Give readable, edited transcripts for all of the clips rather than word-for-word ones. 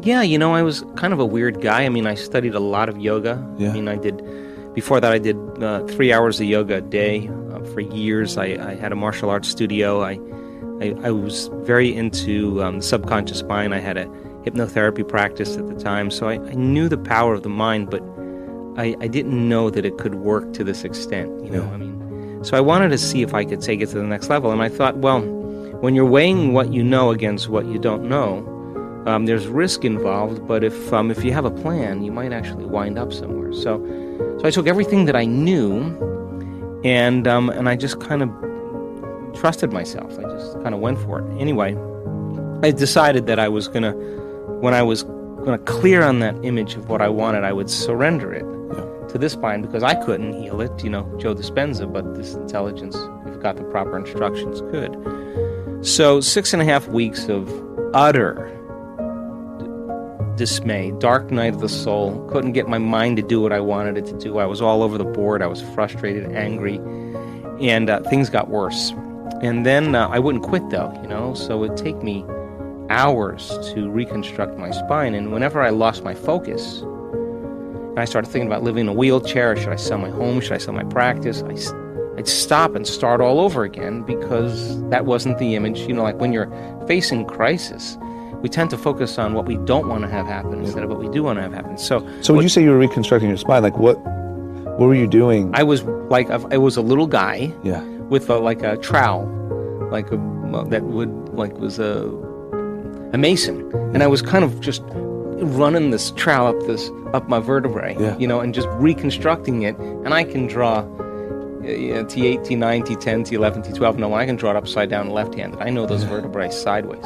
Yeah, I was kind of a weird guy. I mean, I studied a lot of yoga. Yeah. I mean, before that I did 3 hours of yoga a day for years. I had a martial arts studio. I was very into the subconscious mind. I had a hypnotherapy practice at the time, so I knew the power of the mind, but I didn't know that it could work to this extent, I mean, so I wanted to see if I could take it to the next level, and I thought, well, when you're weighing what you know against what you don't know, there's risk involved, but if you have a plan, you might actually wind up somewhere. So I took everything that I knew, and I just kind of trusted myself. I just kind of went for it. Anyway, I decided that when I was gonna clear on that image of what I wanted, I would surrender it to this spine, because I couldn't heal it, Joe Dispenza, but this intelligence, if it got the proper instructions, could. So 6.5 weeks of utter dismay, dark night of the soul, couldn't get my mind to do what I wanted it to do. I was all over the board. I was frustrated, angry, and things got worse. And then I wouldn't quit, though, so it'd take me hours to reconstruct my spine. And whenever I lost my focus, and I started thinking about living in a wheelchair, should I sell my home, should I sell my practice, I'd stop and start all over again, because that wasn't the image. Like when you're facing crisis, we tend to focus on what we don't want to have happen instead of what we do want to have happen. So when you say you were reconstructing your spine, like what were you doing? I was I was a little guy with a trowel, that was a mason, and I was kind of just running this trowel up my vertebrae, and just reconstructing it. And I can draw T8, T9, T10, T11, T12. No, I can draw it upside down left-handed. I know those vertebrae sideways,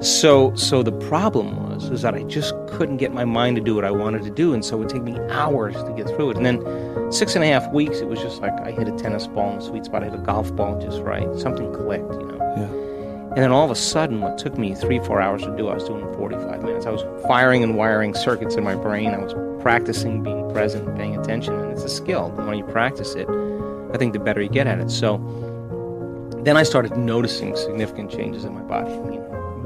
So the problem was that I just couldn't get my mind to do what I wanted to do, and so it would take me hours to get through it. And then 6.5 weeks, it was just like I hit a tennis ball in the sweet spot. I hit a golf ball just right. Something clicked, And then all of a sudden, what took me 3-4 hours to do, I was doing in 45 minutes. I was firing and wiring circuits in my brain. I was practicing being present and paying attention, and it's a skill. The more you practice it, I think the better you get at it. So then I started noticing significant changes in my body. I mean,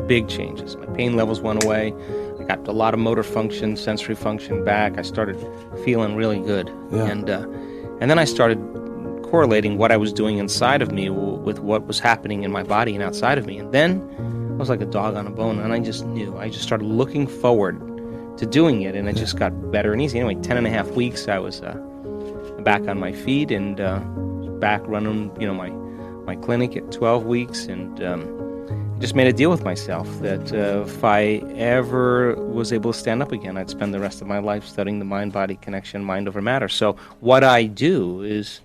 big changes. My pain levels went away. I got a lot of motor function, sensory function back. I started feeling really good. And then I started correlating what I was doing inside of me with what was happening in my body and outside of me. And then I was like a dog on a bone, and I just knew. I just started looking forward to doing it, and it just got better and easy. Anyway, 10.5 weeks, I was back on my feet and back running, my clinic at 12 weeks, and just made a deal with myself that if I ever was able to stand up again, I'd spend the rest of my life studying the mind-body connection, mind over matter. So what I do is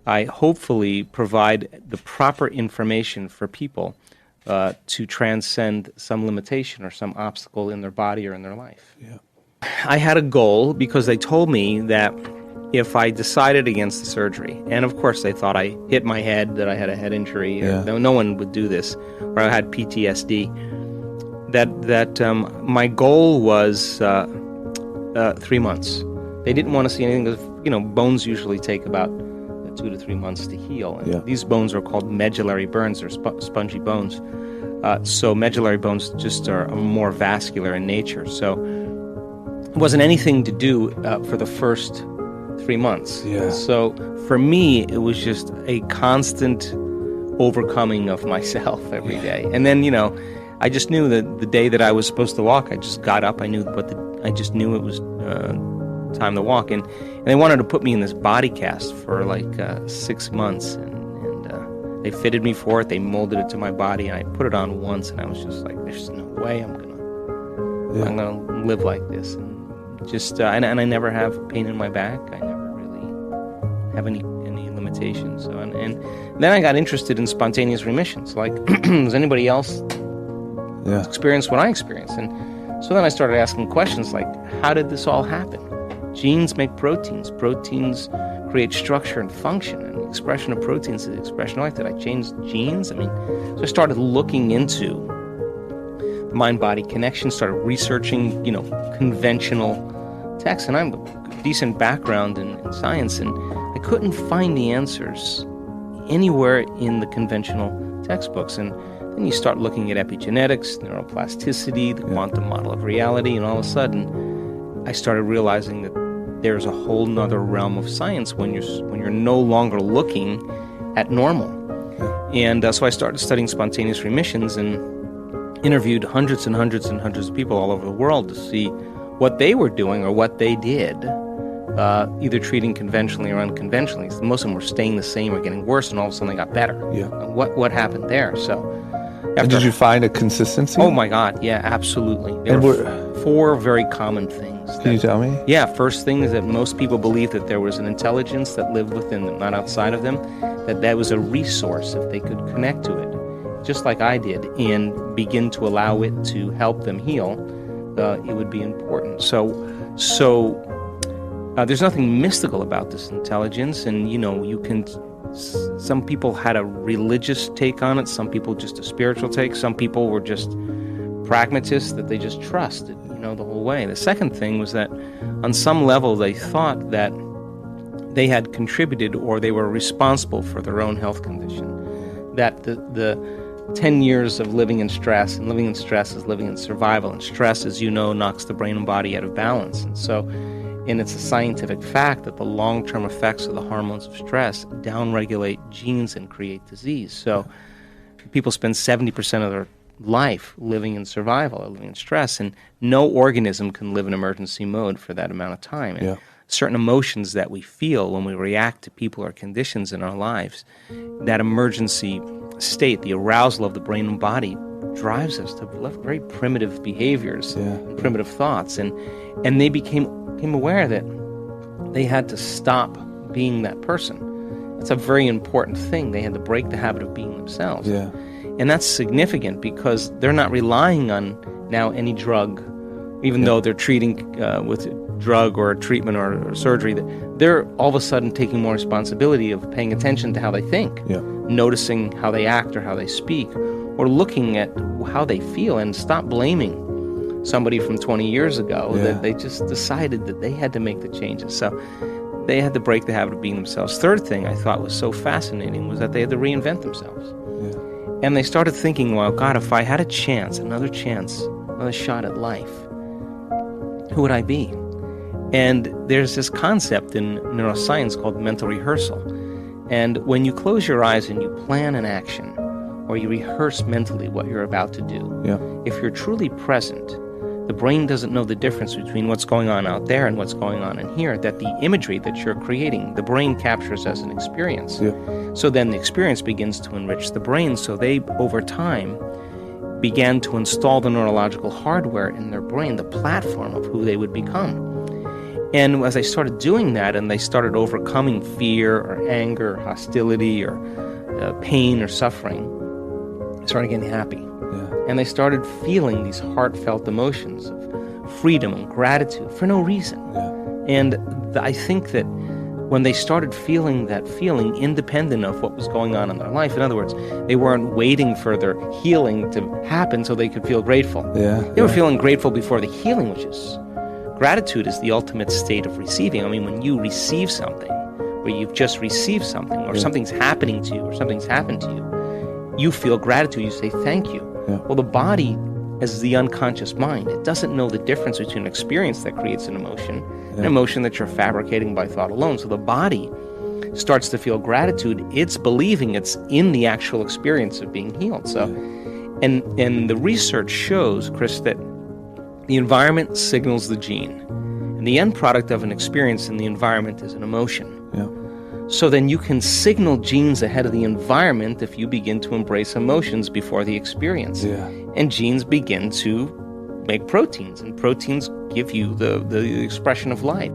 I hopefully provide the proper information for people to transcend some limitation or some obstacle in their body or in their life. I had a goal because they told me that if I decided against the surgery, and of course they thought I hit my head, that I had a head injury, no one would do this, or I had PTSD, that my goal was 3 months. They didn't want to see anything because, bones usually take about 2 to 3 months to heal. And these bones are called medullary burns. They're spongy bones. So medullary bones just are more vascular in nature. So it wasn't anything to do for the first 3 months. So for me, it was just a constant overcoming of myself every day. And then, I just knew that the day that I was supposed to walk, I just got up. I just knew it was time to walk. And they wanted to put me in this body cast for 6 months. And they fitted me for it. They molded it to my body. And I put it on once, and I was just like, there's no way I'm gonna live like this. And just and I never have pain in my back. I never really have any limitations. So and then I got interested in spontaneous remissions. Like, does anybody else experience what I experienced? And so then I started asking questions like, how did this all happen? Genes make proteins. Proteins create structure and function. And the expression of proteins is the expression of life. Did I change genes? I mean, so I started looking into mind-body connection, started researching, conventional texts. And I have a decent background in science, and I couldn't find the answers anywhere in the conventional textbooks. And then you start looking at epigenetics, neuroplasticity, the quantum model of reality, and all of a sudden I started realizing that there's a whole nother realm of science when you're no longer looking at normal. And so I started studying spontaneous remissions and interviewed hundreds and hundreds and hundreds of people all over the world to see what they were doing or what they did, either treating conventionally or unconventionally. Most of them were staying the same or getting worse, and all of a sudden they got better. What happened there? So, and did you find a consistency? Oh my God, yeah, absolutely. There were 4 very common things. Can you tell me? Yeah, first thing is that most people believe that there was an intelligence that lived within them, not outside of them, that was a resource if they could connect to it, just like I did, and begin to allow it to help them heal, it would be important. So there's nothing mystical about this intelligence, and some people had a religious take on it, some people just a spiritual take, some people were just pragmatists that they just trusted, the whole way. The second thing was that on some level they thought that they had contributed or they were responsible for their own health condition, that the 10 years of living in stress, and living in stress is living in survival, and stress, as you know, knocks the brain and body out of balance. And it's a scientific fact that the long-term effects of the hormones of stress downregulate genes and create disease. So people spend 70% of their life living in survival or living in stress, and no organism can live in emergency mode for that amount of time. And certain emotions that we feel when we react to people or conditions in our lives, that emergency state, the arousal of the brain and body, drives us to very primitive behaviors and primitive thoughts. And they became aware that they had to stop being that person. That's a very important thing. They had to break the habit of being themselves. And that's significant because they're not relying on now any drug, even though they're treating with a drug or a treatment or surgery. They're all of a sudden taking more responsibility of paying attention to how they think, noticing how they act or how they speak, or looking at how they feel, and stop blaming somebody from 20 years ago that they just decided that they had to make the changes. So they had to break the habit of being themselves. Third thing I thought was so fascinating was that they had to reinvent themselves. And they started thinking, well, God, if I had a chance, another shot at life, who would I be? And there's this concept in neuroscience called mental rehearsal. And when you close your eyes and you plan an action, or you rehearse mentally what you're about to do, if you're truly present, the brain doesn't know the difference between what's going on out there and what's going on in here, that the imagery that you're creating, the brain captures as an experience. So then the experience begins to enrich the brain. So they, over time, began to install the neurological hardware in their brain, the platform of who they would become. And as they started doing that, and they started overcoming fear or anger or hostility or pain or suffering, they started getting happy. And they started feeling these heartfelt emotions of freedom and gratitude for no reason. And I think that when they started feeling that feeling independent of what was going on in their life, in other words, they weren't waiting for their healing to happen so they could feel grateful. They were feeling grateful before the healing, which is, gratitude is the ultimate state of receiving. I mean, when you receive something, where you've just received something, or something's happening to you, or something's happened to you, you feel gratitude, you say thank you. Well, the body, as the unconscious mind, it doesn't know the difference between an experience that creates an emotion and an emotion that you're fabricating by thought alone. So the body starts to feel gratitude. It's believing it's in the actual experience of being healed. So, and the research shows, Chris, that the environment signals the gene, and the end product of an experience in the environment is an emotion. So then you can signal genes ahead of the environment if you begin to embrace emotions before the experience. And genes begin to make proteins, and proteins give you the expression of life.